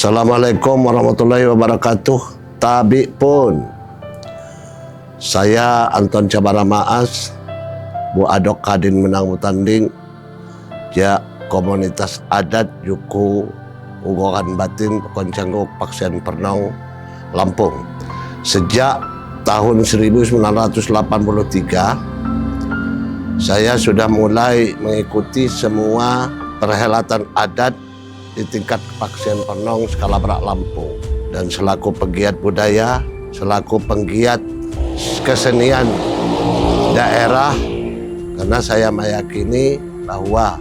Assalamualaikum warahmatullahi wabarakatuh. Tabi pun. Saya Anton Cabara Maas, Bu Adok Kadin Menang Mutanding, ja komunitas adat Yuku Ugokan Batin Koncangguk Paksian Pernong Lampung. Sejak tahun 1983 saya sudah mulai mengikuti semua perhelatan adat di tingkat Paksian Pernong skala Berak Lampung, dan selaku pegiat budaya, selaku penggiat kesenian daerah, karena saya meyakini bahwa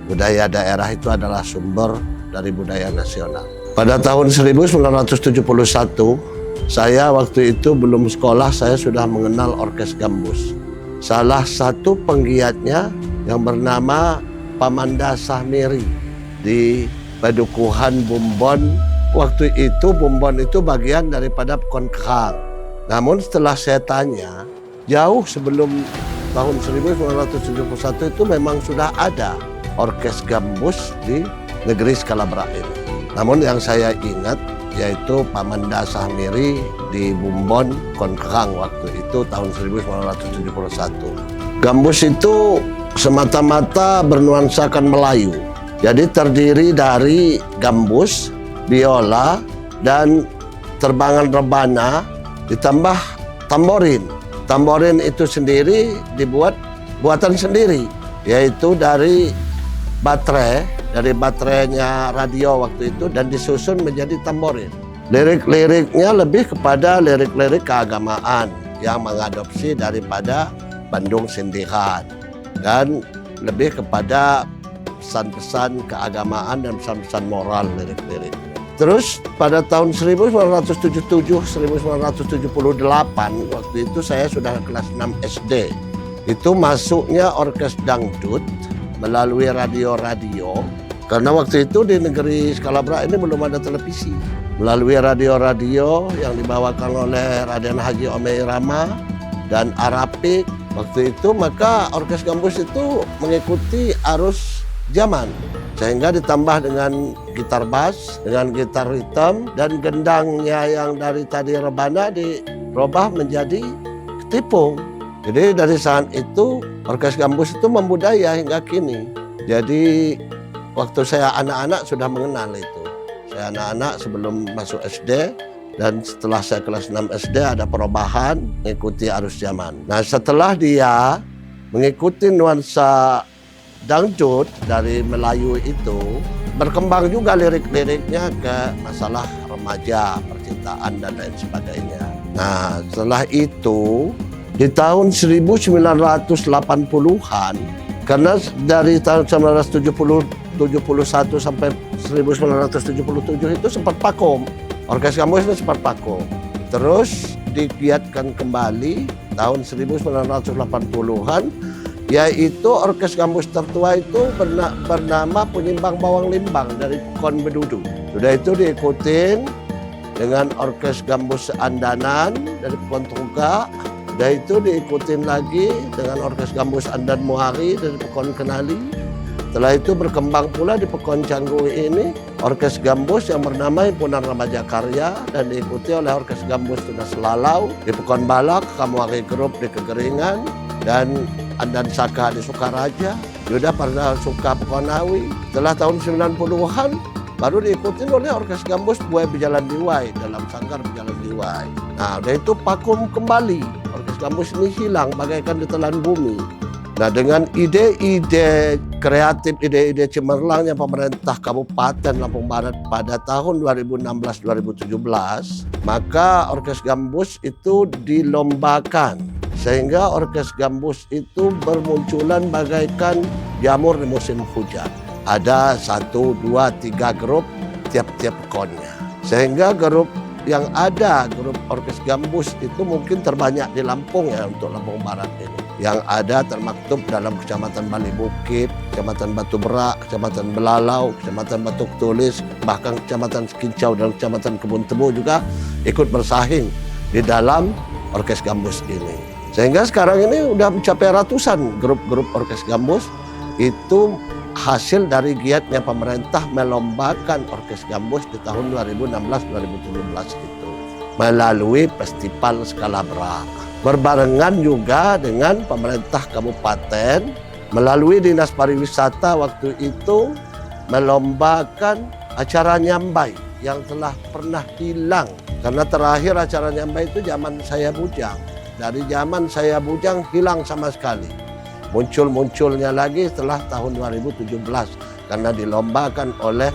budaya daerah itu adalah sumber dari budaya nasional. Pada tahun 1971, saya waktu itu belum sekolah, saya sudah mengenal Orkes Gambus. Salah satu penggiatnya yang bernama Pamanda Sahmiri di Padukuhan Bumbon. Waktu itu Bumbon itu bagian daripada Pekon Kehang. Namun setelah saya tanya, jauh sebelum tahun 1971 itu memang sudah ada Orkes Gambus di negeri skala Berak ini. Namun yang saya ingat yaitu Pamanda Sahmiri di Bumbon, Konkang waktu itu tahun 1971. Gambus itu semata-mata bernuansakan Melayu. Jadi terdiri dari gambus, biola, dan terbangan rebana ditambah tamborin. Tamborin itu sendiri dibuat buatan sendiri, yaitu dari baterainya radio waktu itu, dan disusun menjadi tamborin. Lirik-liriknya lebih kepada lirik-lirik keagamaan yang mengadopsi daripada Bandung Sindihan, dan lebih kepada pesan-pesan keagamaan dan pesan-pesan moral lirik-lirik. Terus pada tahun 1977-1978 waktu itu saya sudah kelas 6 SD. Itu masuknya orkes dangdut melalui radio-radio, karena waktu itu di negeri skala Berak ini belum ada televisi. Melalui radio-radio yang dibawakan oleh Raden Haji Ome Irama dan Arapik waktu itu, maka Orkes Gambus itu mengikuti arus zaman, sehingga ditambah dengan gitar bass, dengan gitar ritem, dan gendangnya yang dari tadi rebana dirubah menjadi ketipung. Jadi dari saat itu Orkes Gambus itu membudaya hingga kini. Jadi waktu saya anak-anak sudah mengenal itu. Saya anak-anak sebelum masuk SD, dan setelah saya kelas 6 SD ada perubahan mengikuti arus zaman. Nah, setelah dia mengikuti nuansa dangdut dari Melayu itu, berkembang juga lirik-liriknya ke masalah remaja, percintaan, dan lain sebagainya. Nah, setelah itu di tahun 1980-an, karena dari tahun 1971 sampai 1977 itu sempat vakum. Orkes Gambus itu sempat vakum. Terus digiatkan kembali tahun 1980-an, yaitu Orkes Gambus tertua itu bernama Penyimbang Bawang Limbang dari Pekon Bedudu. Sudah itu diikutin dengan Orkes Gambus Andanan dari Pekon Tungga. Sudah itu diikutin lagi dengan Orkes Gambus Andan Muari dari Pekon Kenali. Setelah itu berkembang pula di Pekon Canggu ini Orkes Gambus yang bernama Himpunan Remaja Karya, dan diikuti oleh Orkes Gambus Tunas Selalau di Pekon Balak, Kamuari Group di Kegeringan, dan Andan Saka di Sukaraja, Yuda Parda Suka Pekonawi. Setelah tahun 90-an baru diikuti oleh Orkes Gambus Buai Berjalan Diwai dalam Sanggar Berjalan Diwai. Nah, udah itu vakum kembali. Orkes Gambus ini hilang bagaikan ditelan bumi. Nah, dengan ide-ide kreatif, ide-ide cemerlangnya pemerintah Kabupaten Lampung Barat pada tahun 2016-2017, maka Orkes Gambus itu dilombakan. Sehingga Orkes Gambus itu bermunculan bagaikan jamur di musim hujan. Ada 1, 2, 3 grup tiap-tiap pekonnya. Sehingga grup yang ada, grup Orkes Gambus itu mungkin terbanyak di Lampung ya, untuk Lampung Barat ini. Yang ada termaktub dalam Kecamatan Bali Bukit, Kecamatan Batu Berak, Kecamatan Belalau, Kecamatan Batu Tulis, bahkan Kecamatan Sekincau dan Kecamatan Kebun Tebu juga ikut bersaing di dalam Orkes Gambus ini. Sehingga sekarang ini udah mencapai ratusan grup-grup Orkes Gambus itu hasil dari giatnya pemerintah melombakan Orkes Gambus di tahun 2016-2017 itu melalui festival skala besar. Berbarengan juga dengan pemerintah kabupaten melalui Dinas Pariwisata waktu itu melombakan acara nyambai yang telah pernah hilang. Karena terakhir acara nyambai itu zaman saya bujang. Dari zaman saya bujang hilang sama sekali. Muncul-munculnya lagi setelah tahun 2017 karena dilombakan oleh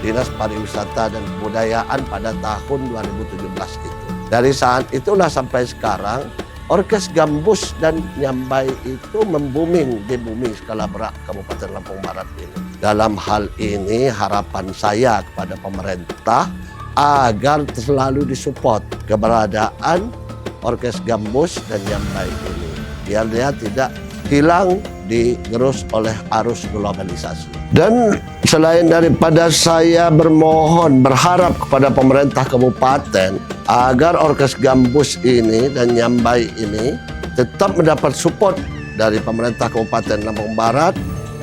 Dinas Pariwisata dan Kebudayaan pada tahun 2017 itu. Dari saat itulah sampai sekarang Orkes Gambus dan Nyambai itu membuming di bumi skala berak Kabupaten Lampung Barat ini. Dalam hal ini harapan saya kepada pemerintah agar selalu disupport keberadaan Orkes Gambus dan Nyambai ini. Biar dia tidak hilang digerus oleh arus globalisasi. Dan selain daripada saya berharap kepada pemerintah kabupaten agar Orkes Gambus ini dan Nyambai ini tetap mendapat support dari pemerintah Kabupaten Lampung Barat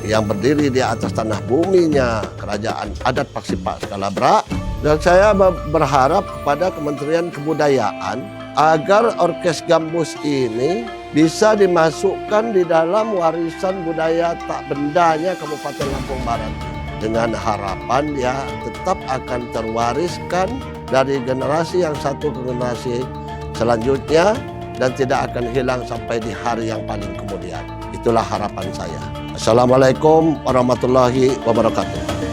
yang berdiri di atas tanah buminya Kerajaan Adat Paksipak Skala Berak. Dan saya berharap kepada Kementerian Kebudayaan agar Orkes Gambus ini bisa dimasukkan di dalam warisan budaya tak bendanya Kabupaten Lampung Barat. Dengan harapan dia tetap akan terwariskan dari generasi yang satu ke generasi selanjutnya dan tidak akan hilang sampai di hari yang paling kemudian. Itulah harapan saya. Assalamualaikum warahmatullahi wabarakatuh.